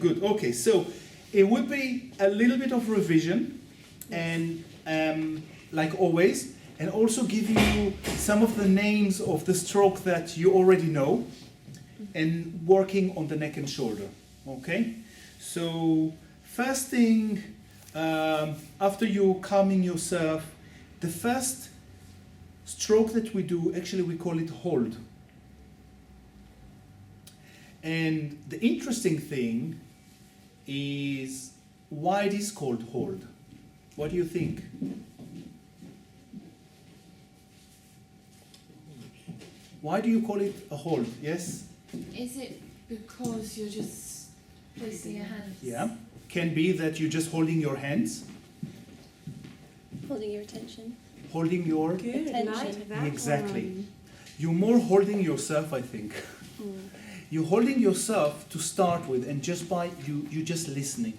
good. Okay, so it would be a little bit of revision, and like always, and also give you some of the names of the stroke that you already know, and working on the neck and shoulder. Okay, so first thing, after you calming yourself, the first stroke that we do, actually we call it hold. And the interesting thing is why it is called hold. What do you think? Why do you call it a hold? Yes? Is it because you're just placing your hands? Yeah. Can be that you're just holding your hands. Holding your attention. Holding your... Good, Attention. like that Exactly. one. You're more holding yourself, I think. Mm. You're holding yourself to start with, and just by you just listening.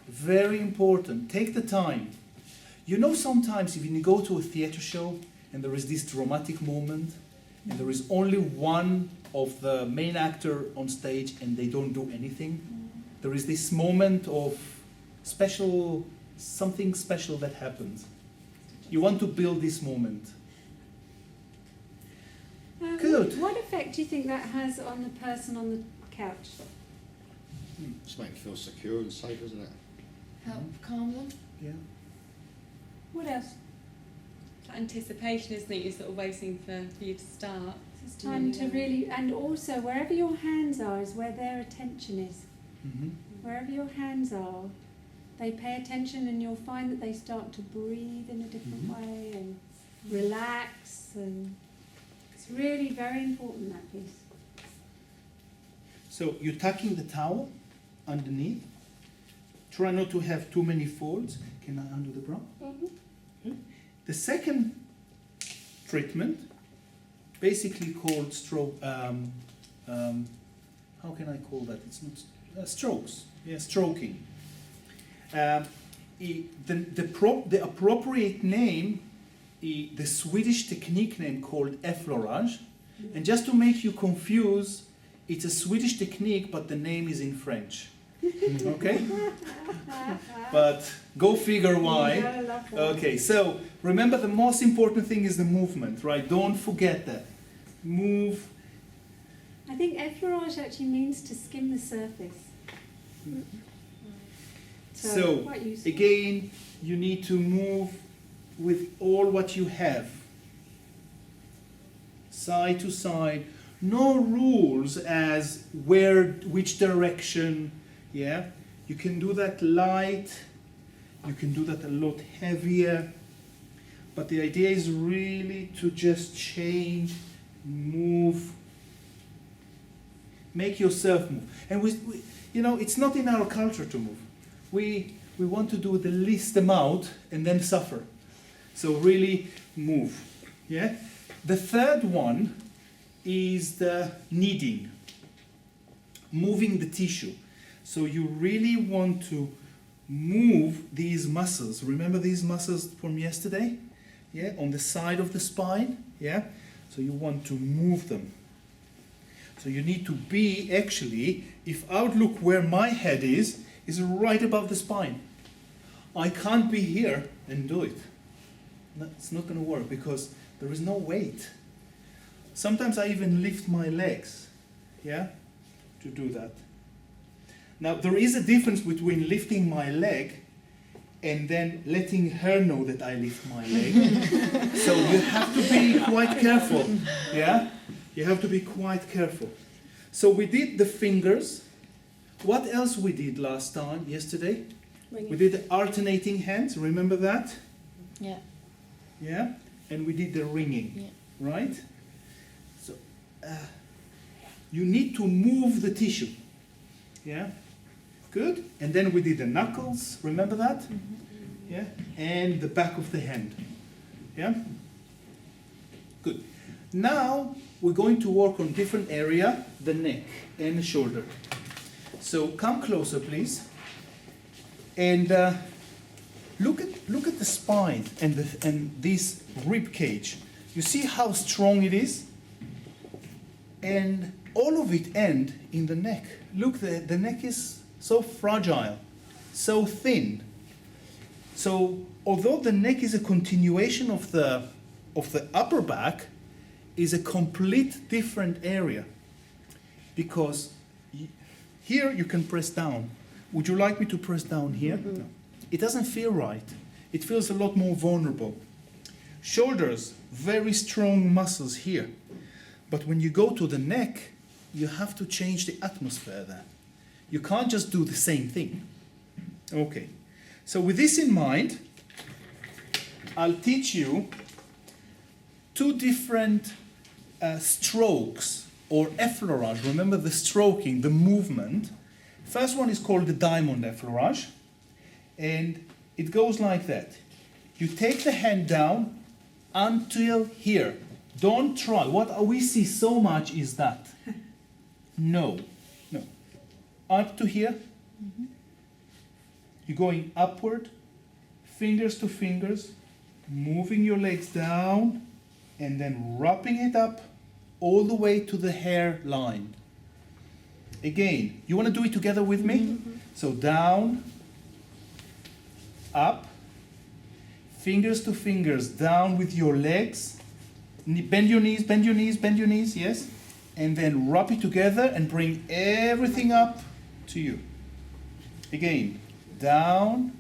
Very important. Take the time. You know, sometimes if you go to a theater show and there is this dramatic moment, and there is only one of the main actor on stage and they don't do anything, there is this moment of special, something special that happens. You want to build this moment. Good. What effect do you think that has on the person on the couch? Just make them feel secure and safe, isn't it? Help calm them? Yeah. What else? Anticipation, isn't it? You're sort of waiting for you to start. It's time to really, and also wherever your hands are is where their attention is. Mm-hmm. Wherever your hands are, they pay attention, and you'll find that they start to breathe in a different way and relax, and it's really very important, that piece. So you're tucking the towel underneath. Try not to have too many folds. Can I undo the bra? Good. The second treatment, basically called stroke. How can I call that? It's not strokes. Yeah, stroking. The appropriate name, the Swedish technique name called Effleurage, and just to make you confuse, it's a Swedish technique, but the name is in French. Okay? But go figure why. Yeah, I love that. Okay, so remember, the most important thing is the movement, right? Don't forget that. Move. I think effleurage actually means to skim the surface. So quite useful. again, you need to move with all what you have. Side to side. No rules as which direction. Yeah, you can do that light. You can do that a lot heavier. But the idea is really to just change, move, make yourself move. And we you know, it's not in our culture to move. We want to do the least amount and then suffer. So really move. Yeah. The third one is the kneading, moving the tissue. So you really want to move these muscles. Remember these muscles from yesterday? Yeah, on the side of the spine. Yeah. So you want to move them. So you need to be actually, if I would look where my head is right above the spine. I can't be here and do it. No, it's not going to work because there is no weight. Sometimes I even lift my legs, yeah, to do that. Now there is a difference between lifting my leg and then letting her know that I lift my leg. So you have to be quite careful, yeah? You have to be quite careful. So we did the fingers. What else we did last time, yesterday? Ringing. We did the alternating hands, remember that? Yeah. Yeah? And we did the ringing, Yeah. right? So you need to move the tissue. Yeah? Good. And then we did the knuckles, remember that? Yeah? And the back of the hand. Yeah? Good. Now we're going to work on different area, the neck and the shoulder. So come closer, please. And look at the spine and this rib cage. You see how strong it is? And all of it end in the neck. Look, the neck is so fragile, so thin. So although the neck is a continuation of the upper back, is a complete different area, because here you can press down. Would you like me to press down here? No. It doesn't feel right. It feels a lot more vulnerable. Shoulders, very strong muscles here. But when you go to the neck, you have to change the atmosphere there. You can't just do the same thing. Okay. So with this in mind, I'll teach you two different strokes, or effleurage. Remember the stroking, the movement. First one is called the diamond effleurage, and it goes like that. You take the hand down until here. Don't try. What we see so much is that. No. Up to here. You're going upward, fingers to fingers, moving your legs down, and then wrapping it up all the way to the hairline. Again, you want to do it together with me? So down, up, fingers to fingers, down with your legs. Bend your knees, bend your knees, bend your knees, yes? And then wrap it together and bring everything up to you. Again, down,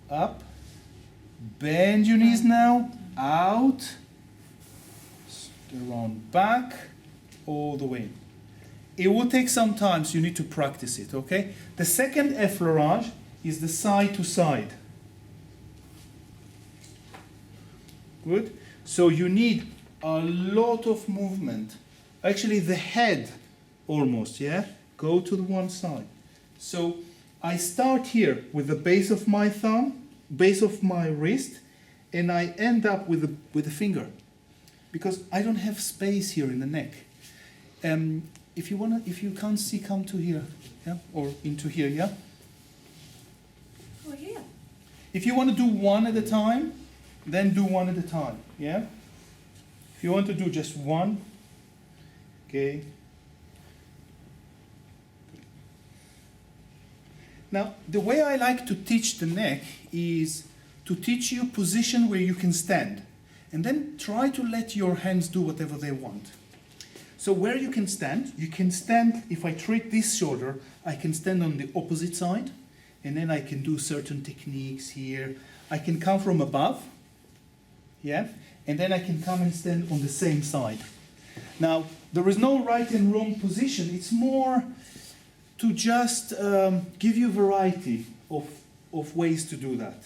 up, bend your knees now, out, around back, all the way. It will take some time, so you need to practice it, okay? The second effleurage is the side to side. Good? So you need a lot of movement. Actually, the head almost, yeah? Go to the one side. So I start here with the base of my thumb, base of my wrist, and I end up with the finger, because I don't have space here in the neck. If you can't see, come to here, yeah, or into here, yeah. Or here. If you want to do one at a time, then do one at a time, yeah. If you want to do just one, okay. Now, the way I like to teach the neck is to teach you position where you can stand, and then try to let your hands do whatever they want. So where you can stand, if I treat this shoulder, I can stand on the opposite side, and then I can do certain techniques here. I can come from above, yeah, and then I can come and stand on the same side. Now, there is no right and wrong position. It's more to just give you variety of ways to do that.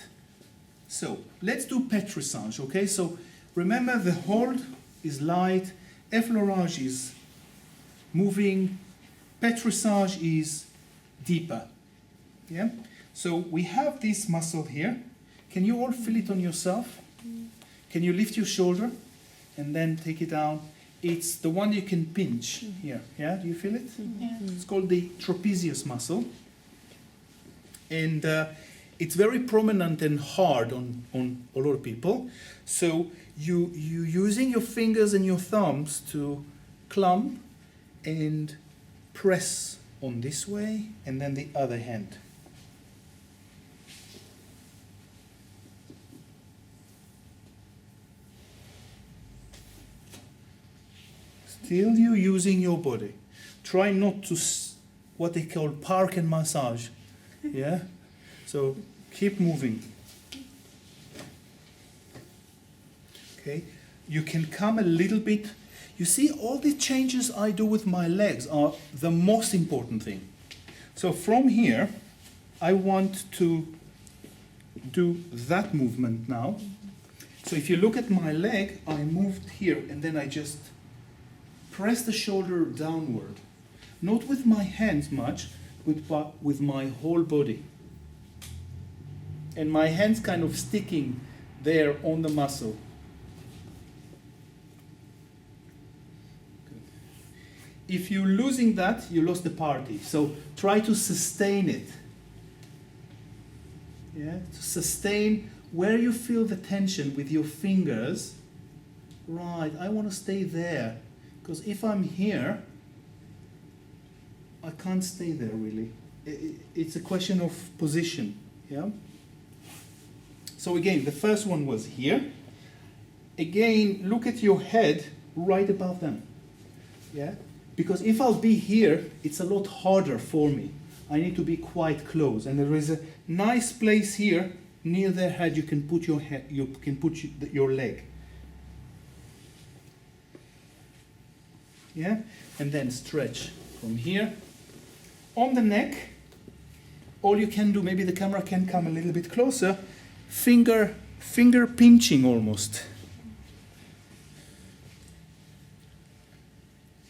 So let's do Petrissage, okay? So remember, the hold is light, Effleurage is moving, Petrissage is deeper, yeah? So we have this muscle here. Can you all feel it on yourself? Can you lift your shoulder and then take it down? It's the one you can pinch here, yeah? Do you feel it? Yeah. It's called the trapezius muscle. And it's very prominent and hard on a lot of people. So you using your fingers and your thumbs to clamp and press on this way, and then the other hand. Still you using your body. Try not to what they call park and massage. Yeah? So keep moving. Okay? You can come a little bit. You see, all the changes I do with my legs are the most important thing. So from here, I want to do that movement now. So if you look at my leg, I moved here and then I just press the shoulder downward. Not with my hands much, but with my whole body. And my hands kind of sticking there on the muscle. If you're losing that, you lost the party. So try to sustain it. Yeah, to sustain where you feel the tension with your fingers. Right, I want to stay there. Because if I'm here, I can't stay there really. It's a question of position, yeah? So again, the first one was here. Again, look at your head right above them, yeah? Because if I'll be here, it's a lot harder for me. I need to be quite close, and there is a nice place here near their head. You can put your head, you can put your leg. Yeah, and then stretch from here. On the neck, all you can do, maybe the camera can come a little bit closer, finger pinching almost.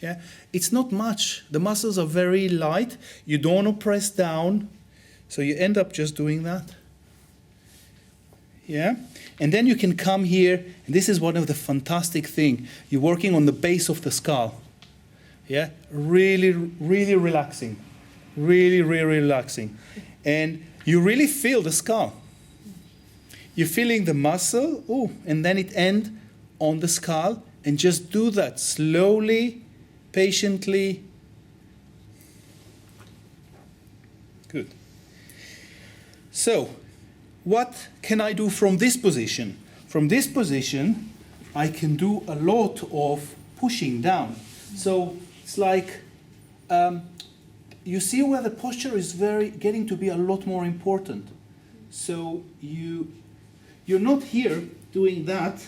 Yeah, it's not much. The muscles are very light. You don't want to press down, so you end up just doing that. Yeah, and then you can come here, and this is one of the fantastic things. You're working on the base of the skull. Yeah, really, really relaxing. Really, really relaxing. And you really feel the skull. You're feeling the muscle, and then it ends on the skull, and just do that slowly, patiently. Good. So, what can I do from this position? From this position, I can do a lot of pushing down. So, it's like, you see where the posture is getting to be a lot more important. So you're not here doing that.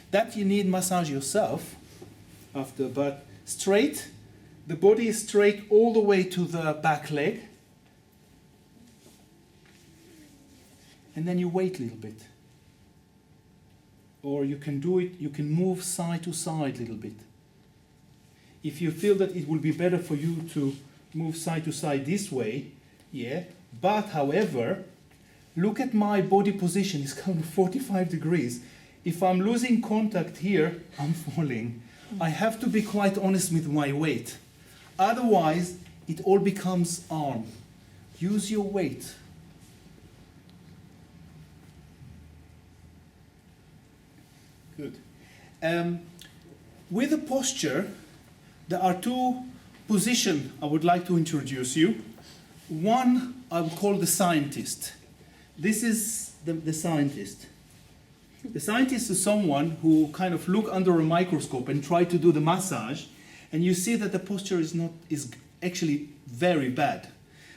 That you need massage yourself after, but straight. The body is straight all the way to the back leg. And then you wait a little bit. Or you can do it, you can move side to side a little bit. If you feel that it will be better for you to move side to side this way, yeah, but however, look at my body position, it's kind of 45 degrees. If I'm losing contact here, I'm falling. I have to be quite honest with my weight. Otherwise, it all becomes arm. Use your weight. Good. With the posture, there are two positions I would like to introduce you. One I would call the scientist. This is the scientist. The scientist is someone who kind of look under a microscope and try to do the massage, and you see that the posture is actually very bad.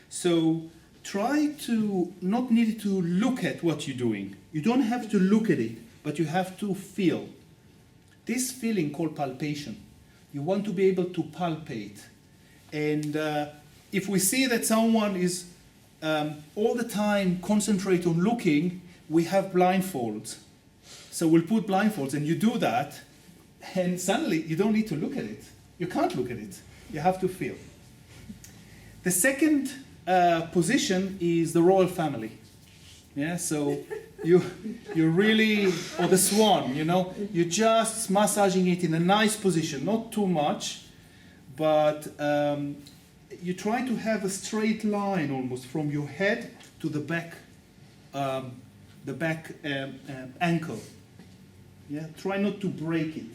So try to not need to look at what you're doing. You don't have to look at it, but you have to feel. This feeling called palpation. You want to be able to palpate. And if we see that someone is all the time concentrate on looking, we have blindfolds. So we'll put blindfolds, and you do that, and suddenly you don't need to look at it. You can't look at it. You have to feel. The second position is the royal family. Yeah, so you really, or the swan, you're just massaging it in a nice position, not too much, but you try to have a straight line almost from your head to the back ankle. Yeah, try not to break it.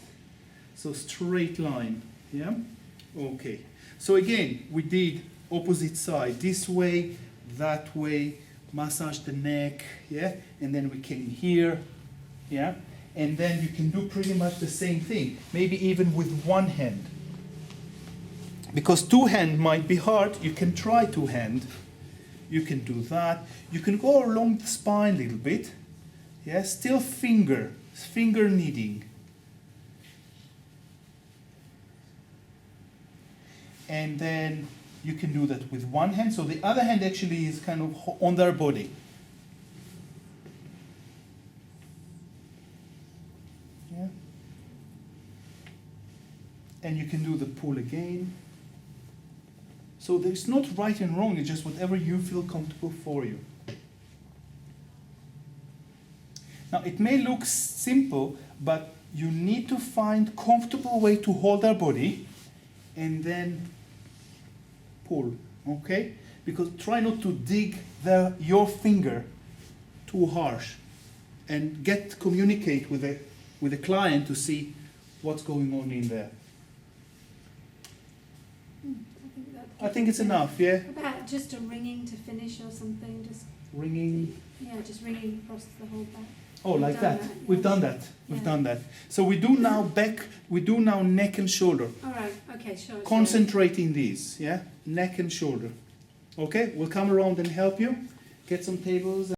So straight line. Yeah, okay. So again, we did opposite side, this way, that way. Massage the neck, yeah, and then we came here, yeah, and then you can do pretty much the same thing, maybe even with one hand. Because two hand might be hard, you can try two hand. You can do that. You can go along the spine a little bit, yeah, still finger kneading. And then you can do that with one hand. So the other hand actually is kind of on their body. Yeah. And you can do the pull again. So there's not right and wrong, it's just whatever you feel comfortable for you. Now it may look simple, but you need to find comfortable way to hold our body and then pull, okay? Because try not to dig your finger too harsh, and communicate with the client to see what's going on in there. I I think it's enough, yeah? About just a ringing to finish or something, just Ringing. just ringing across the whole back. Oh, We've like done that. that, We've yeah. done that. We've Yeah. done that. So we do now neck and shoulder. All right, okay, sure. Concentrating these, yeah? Neck and shoulder. Okay, we'll come around and help you. Get some tables.